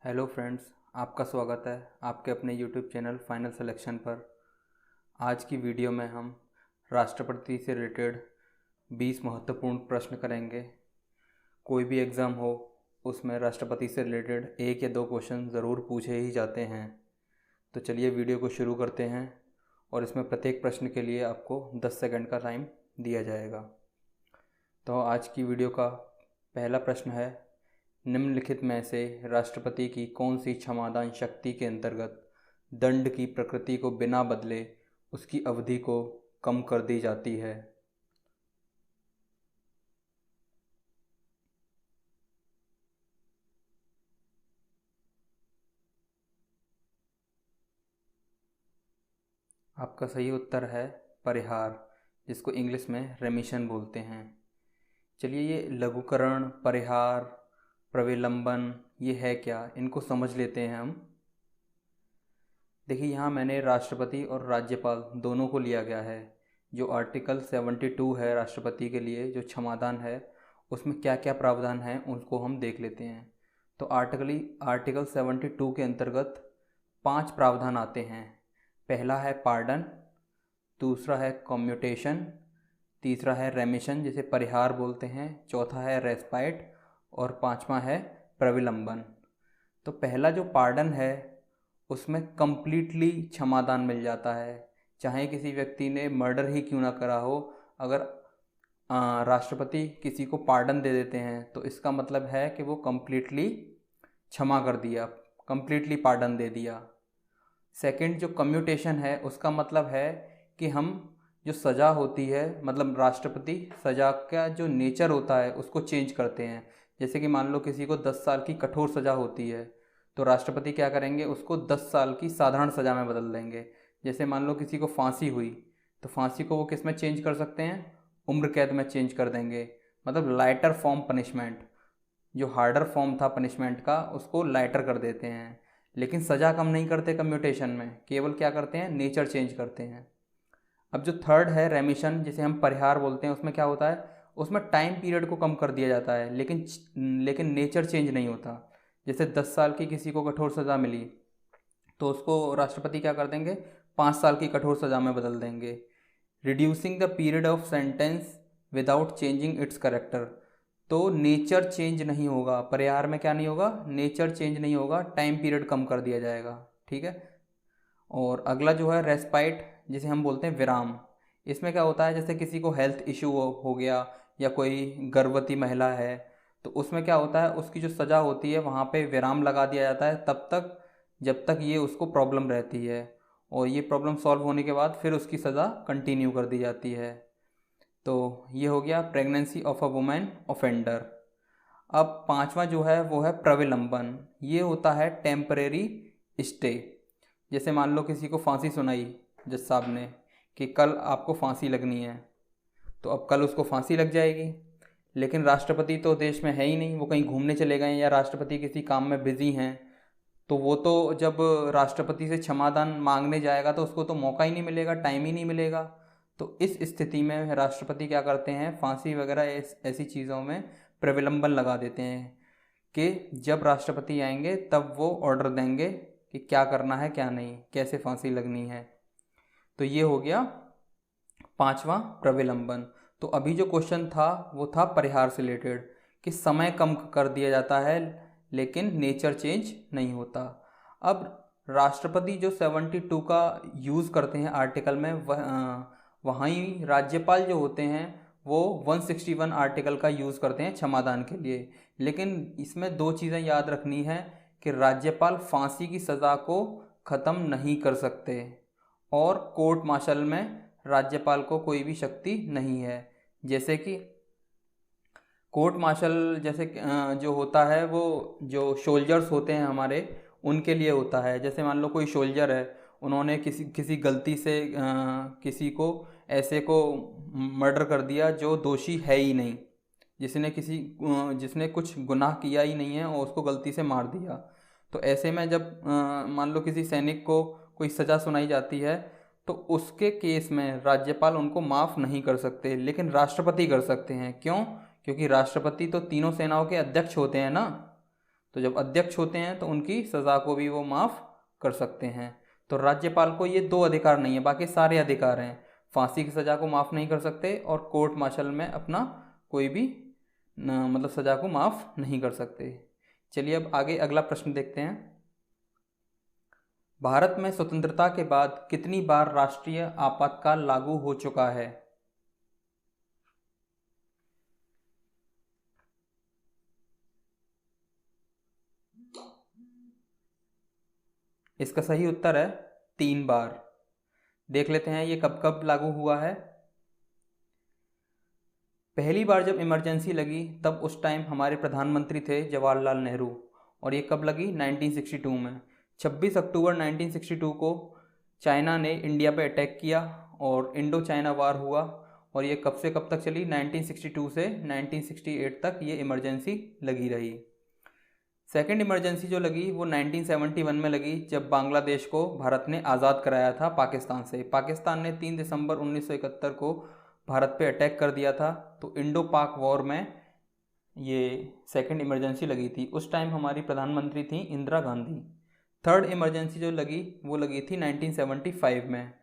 Hello friends, आपका स्वागत है आपके अपने यूट्यूब चैनल फाइनल सिलेक्शन पर। आज की वीडियो में हम राष्ट्रपति से रिलेटेड 20 महत्वपूर्ण प्रश्न करेंगे। कोई भी एग्ज़ाम हो उसमें राष्ट्रपति से रिलेटेड एक या दो क्वेश्चन ज़रूर पूछे ही जाते हैं। तो चलिए वीडियो को शुरू करते हैं और इसमें प्रत्येक प्रश्न के लिए आपको 10 सेकंड का टाइम दिया जाएगा। तो आज की वीडियो का पहला प्रश्न है, निम्नलिखित में से राष्ट्रपति की कौन सी क्षमादान शक्ति के अंतर्गत दंड की प्रकृति को बिना बदले उसकी अवधि को कम कर दी जाती है? आपका सही उत्तर है परिहार, जिसको इंग्लिश में रेमिशन बोलते हैं। चलिए, ये लघुकरण, परिहार, प्रविलंबन ये है क्या, इनको समझ लेते हैं हम। देखिए, यहाँ मैंने राष्ट्रपति और राज्यपाल दोनों को लिया गया है। जो आर्टिकल 72 है राष्ट्रपति के लिए जो क्षमादान है, उसमें क्या क्या प्रावधान हैं उनको हम देख लेते हैं। तो आर्टिकल 72 के अंतर्गत 5 प्रावधान आते हैं। पहला है पार्डन, दूसरा है कम्यूटेशन, तीसरा है रेमिशन जिसे परिहार बोलते हैं, चौथा है रेस्पाइट और पांचवा है प्रविलंबन। तो पहला जो पार्डन है उसमें कंप्लीटली क्षमादान मिल जाता है, चाहे किसी व्यक्ति ने मर्डर ही क्यों ना करा हो। अगर राष्ट्रपति किसी को पार्डन दे देते हैं तो इसका मतलब है कि वो कंप्लीटली क्षमा कर दिया, कंप्लीटली पार्डन दे दिया। सेकंड जो कम्यूटेशन है उसका मतलब है कि हम जो सज़ा होती है, मतलब राष्ट्रपति सज़ा का जो नेचर होता है उसको चेंज करते हैं। जैसे कि मान लो किसी को 10 साल की कठोर सज़ा होती है तो राष्ट्रपति क्या करेंगे, उसको 10 साल की साधारण सज़ा में बदल देंगे। जैसे मान लो किसी को फांसी हुई तो फांसी को वो किस में चेंज कर सकते हैं, उम्र कैद में चेंज कर देंगे। मतलब लाइटर फॉर्म पनिशमेंट, जो हार्डर फॉर्म था पनिशमेंट का उसको लाइटर कर देते हैं। लेकिन सज़ा कम नहीं करते कम्यूटेशन में, केवल क्या करते हैं, नेचर चेंज करते हैं। अब जो थर्ड है रेमिशन जिसे हम परिहार बोलते हैं, उसमें क्या होता है, उसमें टाइम पीरियड को कम कर दिया जाता है लेकिन नेचर चेंज नहीं होता। जैसे 10 साल की किसी को कठोर सज़ा मिली तो उसको राष्ट्रपति क्या कर देंगे, 5 साल की कठोर सज़ा में बदल देंगे। Reducing the period of sentence without changing it's character, तो नेचर चेंज नहीं होगा, परिहार में क्या नहीं होगा, नेचर चेंज नहीं होगा, टाइम पीरियड कम कर दिया जाएगा। ठीक है। और अगला जो है रेस्पाइट जिसे हम बोलते हैं विराम। इसमें क्या होता है, जैसे किसी को हेल्थ इशू हो गया या कोई गर्भवती महिला है तो उसमें क्या होता है, उसकी जो सज़ा होती है वहाँ पे विराम लगा दिया जाता है तब तक जब तक ये उसको प्रॉब्लम रहती है, और ये प्रॉब्लम सॉल्व होने के बाद फिर उसकी सज़ा कंटिन्यू कर दी जाती है। तो ये हो गया pregnancy of a women offender. अब पांचवा जो है वो है प्रविलंबन। ये होता है टेम्परेरी स्टे। जैसे मान लो किसी को फांसी सुनाई जज साहब ने कि कल आपको फांसी लगनी है, तो अब कल उसको फांसी लग जाएगी। लेकिन राष्ट्रपति तो देश में है ही नहीं, वो कहीं घूमने चले गए या राष्ट्रपति किसी काम में बिजी हैं, तो वो तो जब राष्ट्रपति से क्षमादान मांगने जाएगा तो उसको तो मौका ही नहीं मिलेगा, टाइम ही नहीं मिलेगा। तो इस स्थिति में राष्ट्रपति क्या करते हैं, फांसी वगैरह ऐसी चीज़ों में प्रविलंबन लगा देते हैं कि जब राष्ट्रपति आएंगे तब वो ऑर्डर देंगे कि क्या करना है क्या नहीं, कैसे फांसी लगनी है। तो ये हो गया पांचवा प्रविलंबन। तो अभी जो क्वेश्चन था वो था परिहार से रिलेटेड कि समय कम कर दिया जाता है लेकिन नेचर चेंज नहीं होता। अब राष्ट्रपति जो 72 का यूज़ करते हैं आर्टिकल में, वहीं राज्यपाल जो होते हैं वो 161 आर्टिकल का यूज़ करते हैं क्षमादान के लिए। लेकिन इसमें दो चीज़ें याद रखनी है कि राज्यपाल फांसी की सज़ा को ख़त्म नहीं कर सकते और कोर्ट मार्शल में राज्यपाल को कोई भी शक्ति नहीं है। जैसे कि कोर्ट मार्शल जैसे जो होता है वो जो सोल्जर्स होते हैं हमारे उनके लिए होता है। जैसे मान लो कोई सोल्जर है, उन्होंने किसी किसी गलती से किसी को ऐसे को मर्डर कर दिया जो दोषी है ही नहीं, जिसने कुछ गुनाह किया ही नहीं है और उसको गलती से मार दिया। तो ऐसे में जब मान लो किसी सैनिक को कोई सज़ा सुनाई जाती है तो उसके केस में राज्यपाल उनको माफ़ नहीं कर सकते, लेकिन राष्ट्रपति कर सकते हैं। क्यों? क्योंकि राष्ट्रपति तो तीनों सेनाओं के अध्यक्ष होते हैं ना। तो जब अध्यक्ष होते हैं तो उनकी सज़ा को भी वो माफ़ कर सकते हैं। तो राज्यपाल को ये 2 अधिकार नहीं है, बाकी सारे अधिकार हैं। फांसी की सज़ा को माफ़ नहीं कर सकते और कोर्ट मार्शल में अपना कोई भी मतलब सज़ा को माफ़ नहीं कर सकते। चलिए अब आगे अगला प्रश्न देखते हैं। भारत में स्वतंत्रता के बाद कितनी बार राष्ट्रीय आपातकाल लागू हो चुका है? इसका सही उत्तर है 3 बार। देख लेते हैं ये कब कब लागू हुआ है। पहली बार जब इमरजेंसी लगी तब उस टाइम हमारे प्रधानमंत्री थे जवाहरलाल नेहरू, और ये कब लगी? 1962 में। 26 अक्टूबर 1962 को चाइना ने इंडिया पे अटैक किया और इंडो चाइना वार हुआ, और ये कब से कब तक चली? 1962 से 1968 तक ये इमरजेंसी लगी रही। सेकेंड इमरजेंसी जो लगी वो 1971 में लगी, जब बांग्लादेश को भारत ने आज़ाद कराया था पाकिस्तान से। पाकिस्तान ने 3 दिसंबर 1971 को भारत पे अटैक कर दिया था, तो इंडो पाक वॉर में ये सेकेंड इमरजेंसी लगी थी। उस टाइम हमारी प्रधानमंत्री थी इंदिरा गांधी। थर्ड इमरजेंसी जो लगी वो लगी थी 1975 में,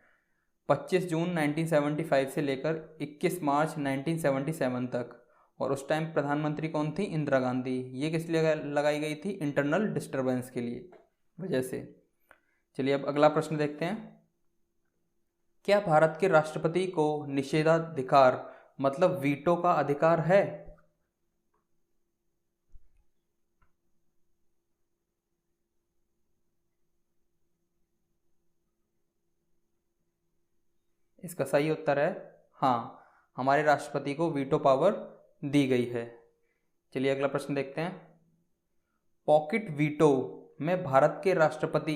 25 जून 1975 से लेकर 21 मार्च 1977 तक, और उस टाइम प्रधानमंत्री कौन थी? इंदिरा गांधी। ये किस लिए लगाई गई थी? इंटरनल डिस्टर्बेंस के लिए वजह से। चलिए अब अगला प्रश्न देखते हैं। क्या भारत के राष्ट्रपति को निषेधाधिकार मतलब वीटो का अधिकार है? इसका सही उत्तर है हाँ, हमारे राष्ट्रपति को वीटो पावर दी गई है। चलिए अगला प्रश्न देखते हैं। पॉकेट वीटो में भारत के राष्ट्रपति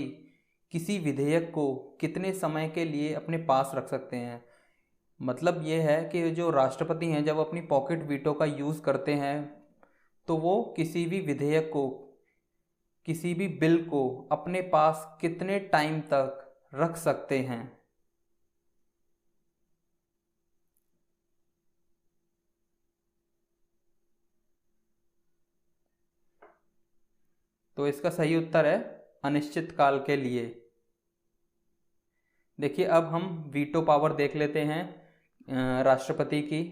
किसी विधेयक को कितने समय के लिए अपने पास रख सकते हैं? मतलब ये है कि जो राष्ट्रपति हैं जब अपनी पॉकेट वीटो का यूज़ करते हैं तो वो किसी भी विधेयक को, किसी भी बिल को अपने पास कितने टाइम तक रख सकते हैं? तो इसका सही उत्तर है अनिश्चित काल के लिए। देखिए अब हम वीटो पावर देख लेते हैं राष्ट्रपति की।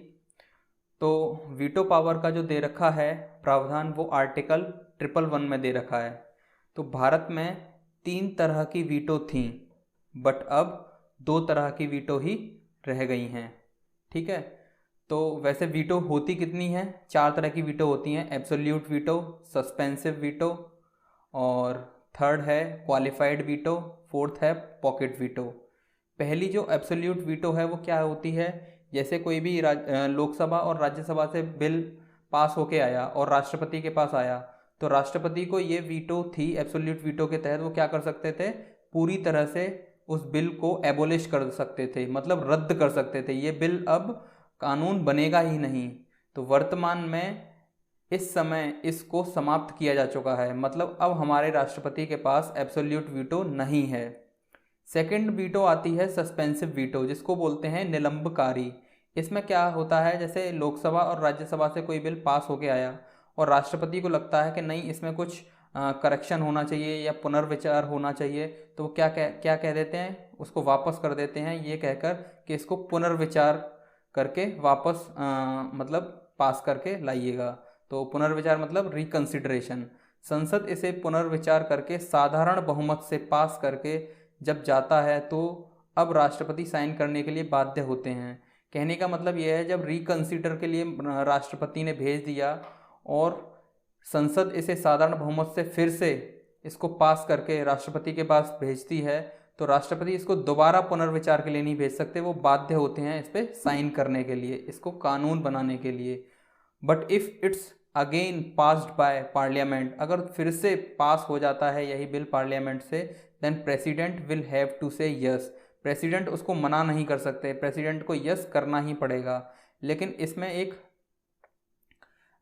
तो वीटो पावर का जो दे रखा है प्रावधान वो आर्टिकल 111 में दे रखा है। तो भारत में 3 तरह की वीटो थी, बट अब 2 तरह की वीटो ही रह गई हैं। ठीक है, तो वैसे वीटो होती कितनी हैं? 4 तरह की वीटो होती हैं, एब्सोल्यूट वीटो, सस्पेंसिव वीटो, और थर्ड है क्वालिफाइड वीटो, फोर्थ है पॉकेट वीटो। पहली जो एब्सोल्यूट वीटो है वो क्या होती है? जैसे कोई भी लोकसभा और राज्यसभा से बिल पास होके आया और राष्ट्रपति के पास आया, तो राष्ट्रपति को ये वीटो थी, एब्सोल्यूट वीटो के तहत वो क्या कर सकते थे? पूरी तरह से उस बिल को एबोलिश कर सकते थे, मतलब रद्द कर सकते थे। ये बिल अब कानून बनेगा ही नहीं। तो वर्तमान में इस समय इसको समाप्त किया जा चुका है, मतलब अब हमारे राष्ट्रपति के पास एब्सोल्यूट वीटो नहीं है। सेकंड वीटो आती है सस्पेंसिव वीटो, जिसको बोलते हैं निलंबकारी। इसमें क्या होता है, जैसे लोकसभा और राज्यसभा से कोई बिल पास होके आया और राष्ट्रपति को लगता है कि नहीं इसमें कुछ करेक्शन होना चाहिए या पुनर्विचार होना चाहिए, तो क्या कह देते हैं? उसको वापस कर देते हैं, ये कहकर कि इसको पुनर्विचार करके वापस मतलब पास करके लाइएगा। तो पुनर्विचार मतलब रिकंसिडरेशन। संसद इसे पुनर्विचार करके साधारण बहुमत से पास करके जब जाता है तो अब राष्ट्रपति साइन करने के लिए बाध्य होते हैं। कहने का मतलब यह है, जब रिकंसिडर के लिए राष्ट्रपति ने भेज दिया और संसद इसे साधारण बहुमत से फिर से इसको पास करके राष्ट्रपति के पास भेजती है, तो राष्ट्रपति इसको दोबारा पुनर्विचार के लिए नहीं भेज सकते, वो बाध्य होते हैं इस पर साइन करने के लिए, इसको कानून बनाने के लिए। But if it's again passed by parliament, अगर फिर से पास हो जाता है यही बिल पार्लियामेंट से, then president will have to say yes. President उसको मना नहीं कर सकते, प्रेसिडेंट को यस करना ही पड़ेगा। लेकिन इसमें एक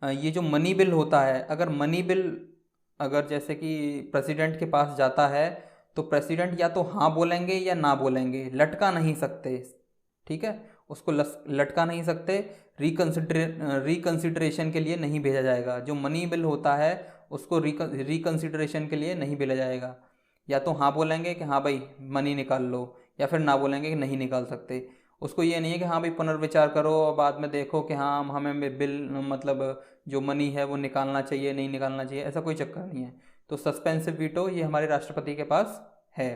ये जो मनी बिल होता है, अगर मनी बिल अगर जैसे कि प्रेसिडेंट के पास जाता है तो प्रेसिडेंट या तो हाँ बोलेंगे या ना बोलेंगे, लटका नहीं सकते। ठीक है, उसको लटका नहीं सकते, रिकंसिडरेशन के लिए नहीं भेजा जाएगा। जो मनी बिल होता है उसको रिकंसिडरेशन के लिए नहीं भेजा जाएगा। या तो हाँ बोलेंगे कि हाँ भाई मनी निकाल लो, या फिर ना बोलेंगे कि नहीं निकाल सकते। उसको ये नहीं है कि हाँ भाई पुनर्विचार करो और बाद में देखो कि हाँ हमें बिल मतलब जो मनी है वो निकालना चाहिए नहीं निकालना चाहिए, ऐसा कोई चक्कर नहीं है। तो सस्पेंसिव वीटो ये हमारे राष्ट्रपति के पास है।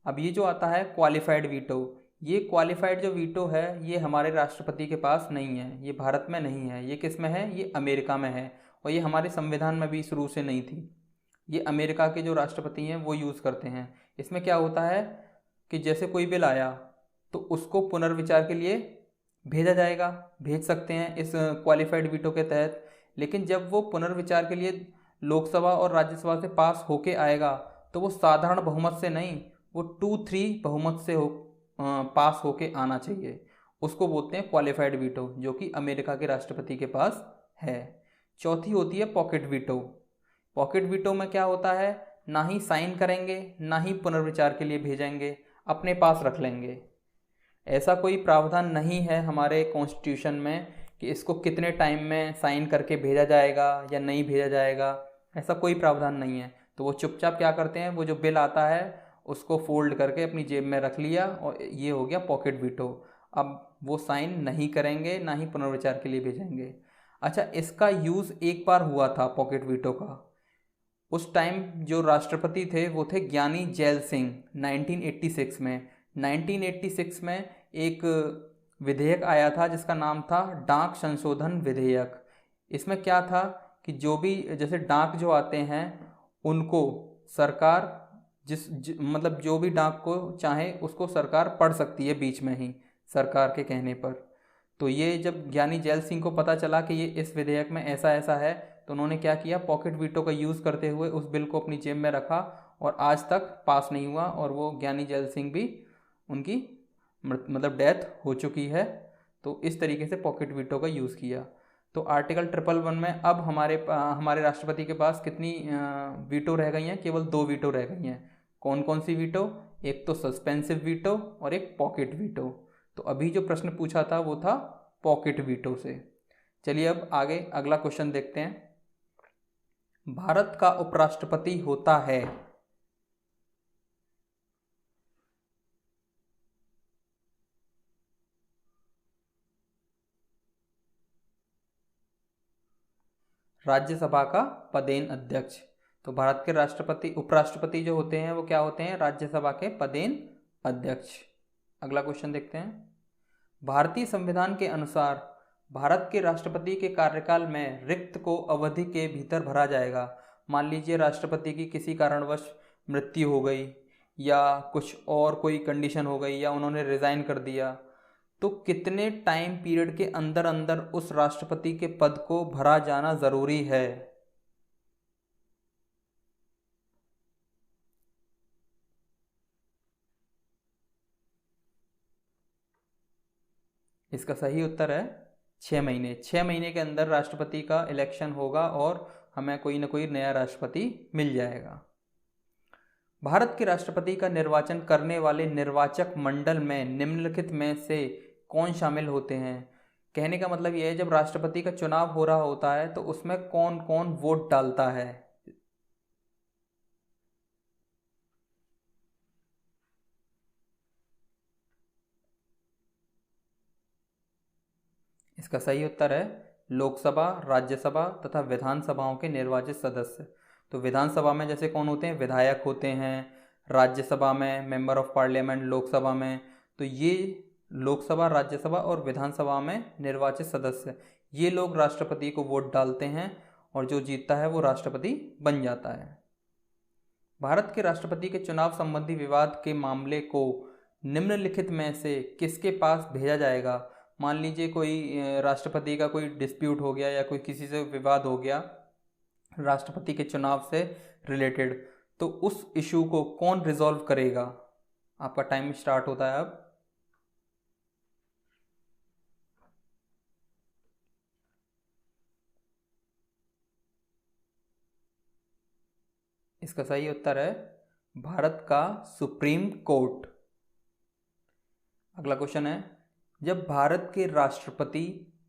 अब ये जो आता है क्वालिफाइड वीटो, ये क्वालिफाइड जो वीटो है ये हमारे राष्ट्रपति के पास नहीं है, ये भारत में नहीं है। ये किस में है? ये अमेरिका में है। और ये हमारे संविधान में भी शुरू से नहीं थी। ये अमेरिका के जो राष्ट्रपति हैं वो यूज़ करते हैं। इसमें क्या होता है कि जैसे कोई बिल आया तो उसको पुनर्विचार के लिए भेजा जाएगा, भेज सकते हैं इस क्वालिफाइड वीटो के तहत। लेकिन जब वो पुनर्विचार के लिए लोकसभा और राज्यसभा से पास होके आएगा तो वो साधारण बहुमत से नहीं, वो 2/3 बहुमत से पास होके आना चाहिए। उसको बोलते हैं क्वालिफाइड वीटो, जो कि अमेरिका के राष्ट्रपति के पास है। चौथी होती है पॉकेट वीटो। पॉकेट वीटो में क्या होता है, ना ही साइन करेंगे ना ही पुनर्विचार के लिए भेजेंगे, अपने पास रख लेंगे। ऐसा कोई प्रावधान नहीं है हमारे कॉन्स्टिट्यूशन में कि इसको कितने टाइम में साइन करके भेजा जाएगा या नहीं भेजा जाएगा, ऐसा कोई प्रावधान नहीं है। तो वो चुपचाप क्या करते हैं, वो जो बिल आता है उसको फोल्ड करके अपनी जेब में रख लिया और ये हो गया पॉकेट वीटो। अब वो साइन नहीं करेंगे ना ही पुनर्विचार के लिए भेजेंगे। अच्छा, इसका यूज़ एक बार हुआ था पॉकेट वीटो का। उस टाइम जो राष्ट्रपति थे वो थे ज्ञानी जैल सिंह। 1986 में 1986 में एक विधेयक आया था जिसका नाम था डाक संशोधन विधेयक। इसमें क्या था कि जो भी जैसे डाक जो आते हैं उनको सरकार मतलब जो भी डाक को चाहे उसको सरकार पढ़ सकती है बीच में ही सरकार के कहने पर। तो ये जब ज्ञानी जैल सिंह को पता चला कि ये इस विधेयक में ऐसा ऐसा है तो उन्होंने क्या किया, पॉकेट वीटो का यूज़ करते हुए उस बिल को अपनी जेब में रखा और आज तक पास नहीं हुआ। और वो ज्ञानी जैल सिंह भी उनकी मतलब डेथ हो चुकी है। तो इस तरीके से पॉकेट वीटो का यूज़ किया। तो आर्टिकल 111 में अब हमारे राष्ट्रपति के पास कितनी वीटो रह गई हैं? केवल 2 वीटो रह गई हैं। कौन कौन सी वीटो? एक तो सस्पेंसिव वीटो और एक पॉकेट वीटो। तो अभी जो प्रश्न पूछा था वो था पॉकेट वीटो से। चलिए अब आगे अगला क्वेश्चन देखते हैं। भारत का उपराष्ट्रपति होता है राज्यसभा का पदेन अध्यक्ष। तो भारत के राष्ट्रपति उपराष्ट्रपति जो होते हैं वो क्या होते हैं? राज्यसभा के पदेन अध्यक्ष। अगला क्वेश्चन देखते हैं। भारतीय संविधान के अनुसार भारत के राष्ट्रपति के कार्यकाल में रिक्त को अवधि के भीतर भरा जाएगा। मान लीजिए राष्ट्रपति की किसी कारणवश मृत्यु हो गई या कुछ और कोई कंडीशन हो गई या उन्होंने रिजाइन कर दिया, तो कितने टाइम पीरियड के अंदर अंदर उस राष्ट्रपति के पद को भरा जाना जरूरी है? इसका सही उत्तर है 6 महीने। 6 महीने के अंदर राष्ट्रपति का इलेक्शन होगा और हमें कोई ना कोई नया राष्ट्रपति मिल जाएगा। भारत के राष्ट्रपति का निर्वाचन करने वाले निर्वाचक मंडल में निम्नलिखित में से कौन शामिल होते हैं? कहने का मतलब यह है जब राष्ट्रपति का चुनाव हो रहा होता है तो उसमें कौन कौन वोट डालता है। इसका सही उत्तर है लोकसभा, राज्यसभा तथा विधानसभाओं के निर्वाचित सदस्य। तो विधानसभा में जैसे कौन होते हैं? विधायक होते हैं। राज्यसभा में मेंबर ऑफ पार्लियामेंट, लोकसभा में तो ये लोकसभा, राज्यसभा और विधानसभा में निर्वाचित सदस्य, ये लोग राष्ट्रपति को वोट डालते हैं और जो जीतता है वो राष्ट्रपति बन जाता है। भारत के राष्ट्रपति के चुनाव संबंधी विवाद के मामले को निम्नलिखित में से किसके पास भेजा जाएगा? मान लीजिए कोई राष्ट्रपति का कोई डिस्प्यूट हो गया या कोई किसी से विवाद हो गया राष्ट्रपति के चुनाव से रिलेटेड, तो उस इशू को कौन रिजॉल्व करेगा? आपका टाइम स्टार्ट होता है अब। इसका सही उत्तर है भारत का सुप्रीम कोर्ट। अगला क्वेश्चन है, जब भारत के राष्ट्रपति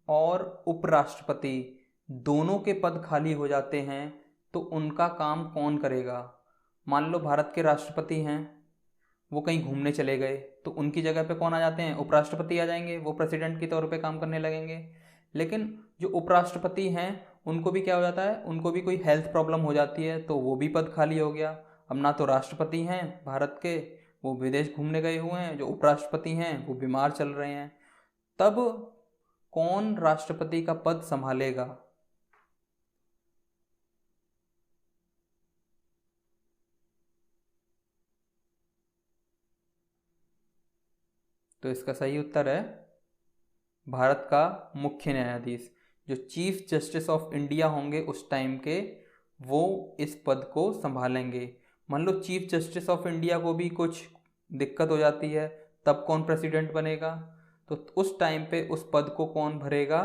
और उपराष्ट्रपति दोनों के पद खाली हो जाते हैं तो उनका काम कौन करेगा? मान लो भारत के राष्ट्रपति हैं, वो कहीं घूमने चले गए, तो उनकी जगह पे कौन आ जाते हैं? उपराष्ट्रपति आ जाएंगे, वो प्रेसिडेंट के तौर पे काम करने लगेंगे। लेकिन जो उपराष्ट्रपति हैं उनको भी क्या हो जाता है, उनको भी कोई हेल्थ प्रॉब्लम हो जाती है तो वो भी पद खाली हो गया। अब ना तो राष्ट्रपति हैं भारत के, वो विदेश घूमने गए हुए हैं, जो उपराष्ट्रपति हैं वो बीमार चल रहे हैं, तब कौन राष्ट्रपति का पद संभालेगा? तो इसका सही उत्तर है भारत का मुख्य न्यायाधीश, जो चीफ जस्टिस ऑफ इंडिया होंगे उस टाइम के, वो इस पद को संभालेंगे। मान लो चीफ जस्टिस ऑफ इंडिया को भी कुछ दिक्कत हो जाती है, तब कौन प्रेसिडेंट बनेगा? तो उस टाइम पे उस पद को कौन भरेगा?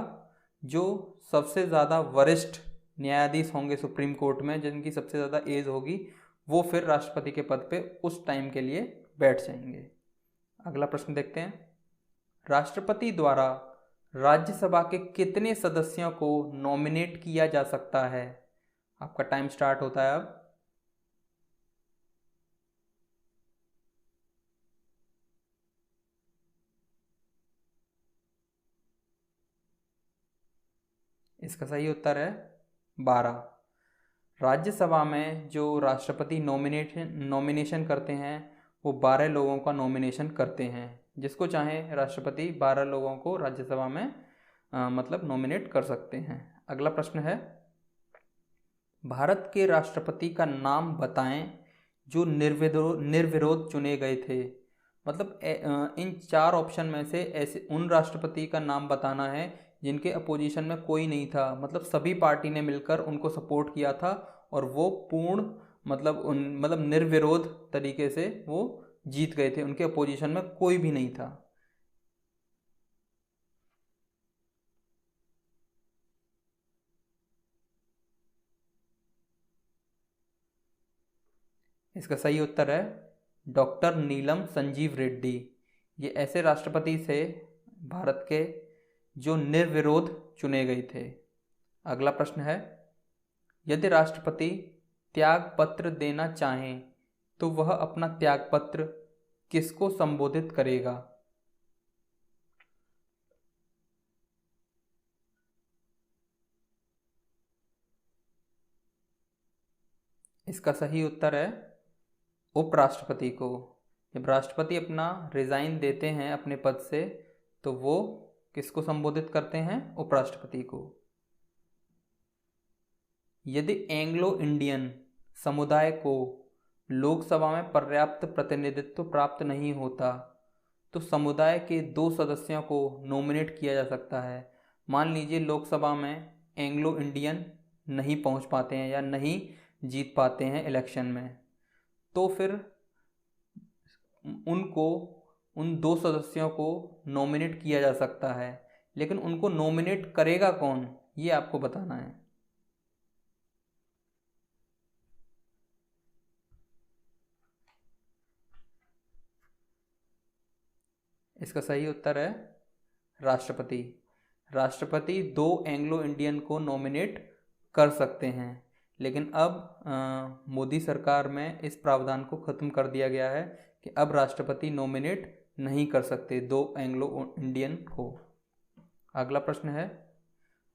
जो सबसे ज़्यादा वरिष्ठ न्यायाधीश होंगे सुप्रीम कोर्ट में, जिनकी सबसे ज़्यादा एज होगी, वो फिर राष्ट्रपति के पद पे उस टाइम के लिए बैठ जाएंगे। अगला प्रश्न देखते हैं। राष्ट्रपति द्वारा राज्यसभा के कितने सदस्यों को नॉमिनेट किया जा सकता है? आपका टाइम स्टार्ट होता है अब। इसका सही उत्तर है 12। राज्यसभा में जो राष्ट्रपति नॉमिनेशन करते हैं वो 12 लोगों का नॉमिनेशन करते हैं। जिसको चाहे राष्ट्रपति 12 लोगों को राज्यसभा में मतलब नॉमिनेट कर सकते हैं। अगला प्रश्न है, भारत के राष्ट्रपति का नाम बताएं जो निर्विरोध चुने गए थे। मतलब इन 4 ऑप्शन में से ऐसे उन राष्ट्रपति का नाम बताना है जिनके अपोजिशन में कोई नहीं था, मतलब सभी पार्टी ने मिलकर उनको सपोर्ट किया था और वो पूर्ण मतलब निर्विरोध तरीके से वो जीत गए थे, उनके अपोजिशन में कोई भी नहीं था। इसका सही उत्तर है डॉक्टर नीलम संजीव रेड्डी। ये ऐसे राष्ट्रपति थे भारत के जो निर्विरोध चुने गए थे। अगला प्रश्न है, यदि राष्ट्रपति त्याग पत्र देना चाहें तो वह अपना त्याग पत्र किसको संबोधित करेगा? इसका सही उत्तर है उपराष्ट्रपति को। जब राष्ट्रपति अपना रिजाइन देते हैं अपने पद से तो वो किसको संबोधित करते हैं? उपराष्ट्रपति को। यदि एंग्लो इंडियन समुदाय को लोकसभा में पर्याप्त प्रतिनिधित्व प्राप्त नहीं होता तो समुदाय के 2 सदस्यों को नॉमिनेट किया जा सकता है। मान लीजिए लोकसभा में एंग्लो इंडियन नहीं पहुंच पाते हैं या नहीं जीत पाते हैं इलेक्शन में, तो फिर उनको उन 2 सदस्यों को नॉमिनेट किया जा सकता है। लेकिन उनको नॉमिनेट करेगा कौन, ये आपको बताना है। इसका सही उत्तर है राष्ट्रपति। राष्ट्रपति 2 एंग्लो इंडियन को नॉमिनेट कर सकते हैं, लेकिन अब मोदी सरकार में इस प्रावधान को ख़त्म कर दिया गया है कि अब राष्ट्रपति नॉमिनेट नहीं कर सकते 2 एंग्लो इंडियन को। अगला प्रश्न है,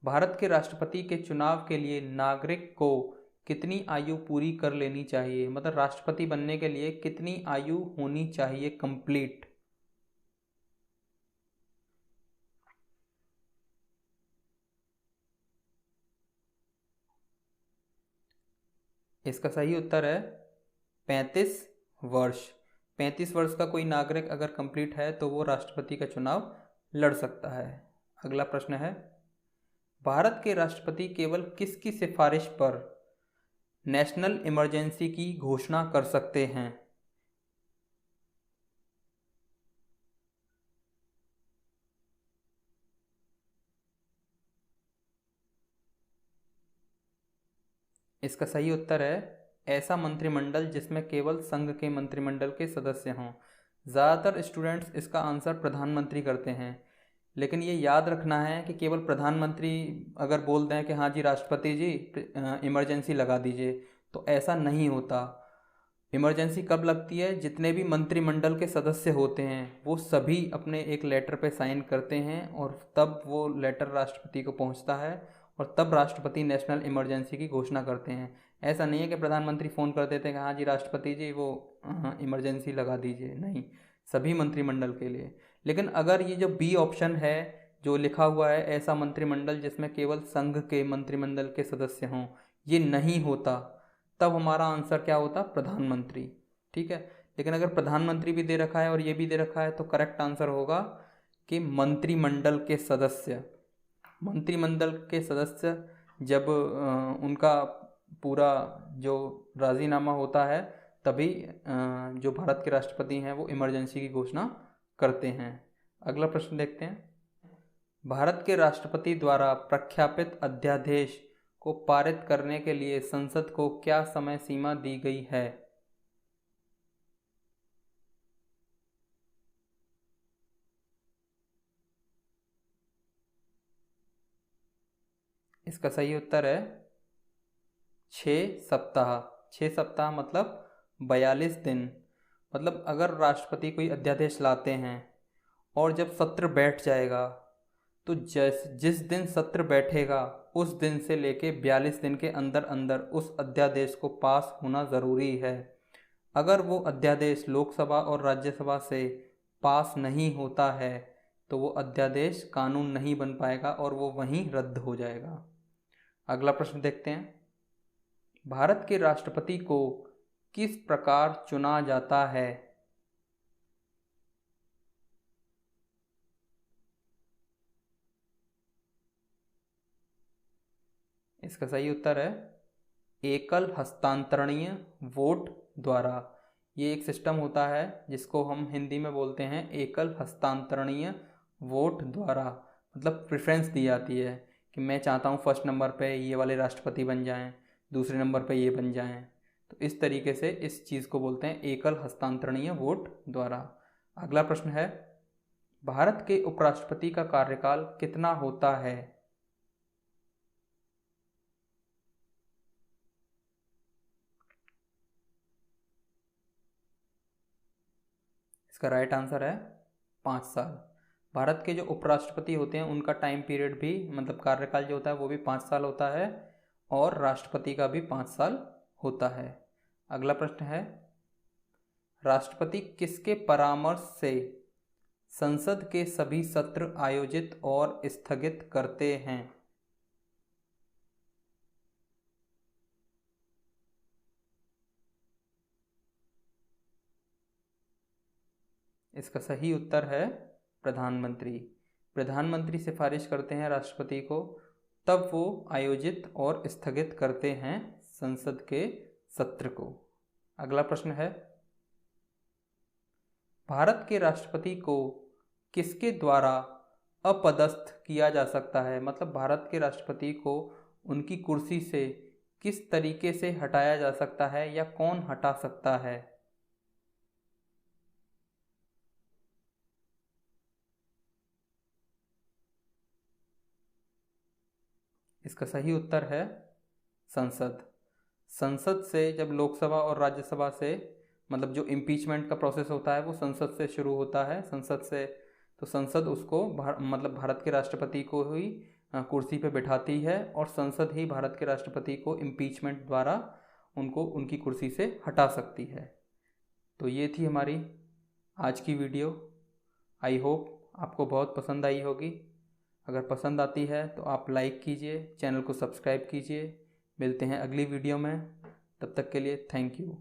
भारत के राष्ट्रपति के चुनाव के लिए नागरिक को कितनी आयु पूरी कर लेनी चाहिए? मतलब राष्ट्रपति बनने के लिए कितनी आयु होनी चाहिए कंप्लीट? इसका सही उत्तर है 35 वर्ष। 35 वर्ष का कोई नागरिक अगर कंप्लीट है तो वो राष्ट्रपति का चुनाव लड़ सकता है। अगला प्रश्न है, भारत के राष्ट्रपति केवल किसकी सिफारिश पर नेशनल इमरजेंसी की घोषणा कर सकते हैं? इसका सही उत्तर है ऐसा मंत्रिमंडल जिसमें केवल संघ के मंत्रिमंडल के सदस्य हों। ज़्यादातर स्टूडेंट्स इसका आंसर प्रधानमंत्री करते हैं, लेकिन ये याद रखना है कि केवल प्रधानमंत्री अगर बोल दें कि हाँ जी राष्ट्रपति जी इमरजेंसी लगा दीजिए, तो ऐसा नहीं होता। इमरजेंसी कब लगती है? जितने भी मंत्रिमंडल के सदस्य होते हैं वो सभी अपने एक लेटर पे साइन करते हैं और तब वो लेटर राष्ट्रपति को पहुंचता है और तब राष्ट्रपति नेशनल इमरजेंसी की घोषणा करते हैं। ऐसा नहीं है कि प्रधानमंत्री फ़ोन कर देते हैं कि हाँ जी राष्ट्रपति जी वो इमरजेंसी लगा दीजिए, नहीं, सभी मंत्रिमंडल के लिए। लेकिन अगर ये जो बी ऑप्शन है जो लिखा हुआ है, ऐसा मंत्रिमंडल जिसमें केवल संघ के मंत्रिमंडल के सदस्य हों, ये नहीं होता, तब हमारा आंसर क्या होता? प्रधानमंत्री। ठीक है। लेकिन अगर प्रधानमंत्री भी दे रखा है और ये भी दे रखा है तो करेक्ट आंसर होगा कि मंत्रिमंडल के सदस्य। मंत्रिमंडल के सदस्य जब उनका पूरा जो राजीनामा होता है तभी जो भारत के राष्ट्रपति हैं वो इमरजेंसी की घोषणा करते हैं। अगला प्रश्न देखते हैं। भारत के राष्ट्रपति द्वारा प्रख्यापित अध्यादेश को पारित करने के लिए संसद को क्या समय सीमा दी गई है? इसका सही उत्तर है 6 सप्ताह। 6 सप्ताह मतलब 42 दिन। मतलब अगर राष्ट्रपति कोई अध्यादेश लाते हैं और जब सत्र बैठ जाएगा तो जिस दिन सत्र बैठेगा उस दिन से लेके 42 दिन के अंदर अंदर उस अध्यादेश को पास होना ज़रूरी है। अगर वो अध्यादेश लोकसभा और राज्यसभा से पास नहीं होता है तो वो अध्यादेश कानून नहीं बन पाएगा और वो वहीं रद्द हो जाएगा। अगला प्रश्न देखते हैं। भारत के राष्ट्रपति को किस प्रकार चुना जाता है? इसका सही उत्तर है एकल हस्तांतरणीय वोट द्वारा। ये एक सिस्टम होता है जिसको हम हिंदी में बोलते हैं एकल हस्तांतरणीय वोट द्वारा। मतलब प्रेफरेंस दी जाती है कि मैं चाहता हूँ फर्स्ट नंबर पे ये वाले राष्ट्रपति बन जाएं, दूसरे नंबर पे ये बन जाएं। तो इस तरीके से इस चीज़ को बोलते हैं एकल हस्तांतरणीय वोट द्वारा। अगला प्रश्न है, भारत के उपराष्ट्रपति का कार्यकाल कितना होता है? इसका राइट आंसर है 5 साल। भारत के जो उपराष्ट्रपति होते हैं उनका टाइम पीरियड भी, मतलब कार्यकाल जो होता है वो भी 5 साल होता है और राष्ट्रपति का भी 5 साल होता है। अगला प्रश्न है, राष्ट्रपति किसके परामर्श से संसद के सभी सत्र आयोजित और स्थगित करते हैं? इसका सही उत्तर है प्रधानमंत्री। प्रधानमंत्री सिफारिश करते हैं राष्ट्रपति को, तब वो आयोजित और स्थगित करते हैं संसद के सत्र को। अगला प्रश्न है, भारत के राष्ट्रपति को किसके द्वारा अपदस्थ किया जा सकता है? मतलब भारत के राष्ट्रपति को उनकी कुर्सी से किस तरीके से हटाया जा सकता है या कौन हटा सकता है? इसका सही उत्तर है संसद। संसद से जब लोकसभा और राज्यसभा से, मतलब जो इम्पीचमेंट का प्रोसेस होता है वो संसद से शुरू होता है, संसद से। तो संसद उसको मतलब भारत के राष्ट्रपति को ही कुर्सी पे बिठाती है और संसद ही भारत के राष्ट्रपति को इम्पीचमेंट द्वारा उनको उनकी कुर्सी से हटा सकती है। तो ये थी हमारी आज की वीडियो। आई होप आपको बहुत पसंद आई होगी। अगर पसंद आती है तो आप लाइक कीजिए, चैनल को सब्सक्राइब कीजिए। मिलते हैं अगली वीडियो में, तब तक के लिए थैंक यू।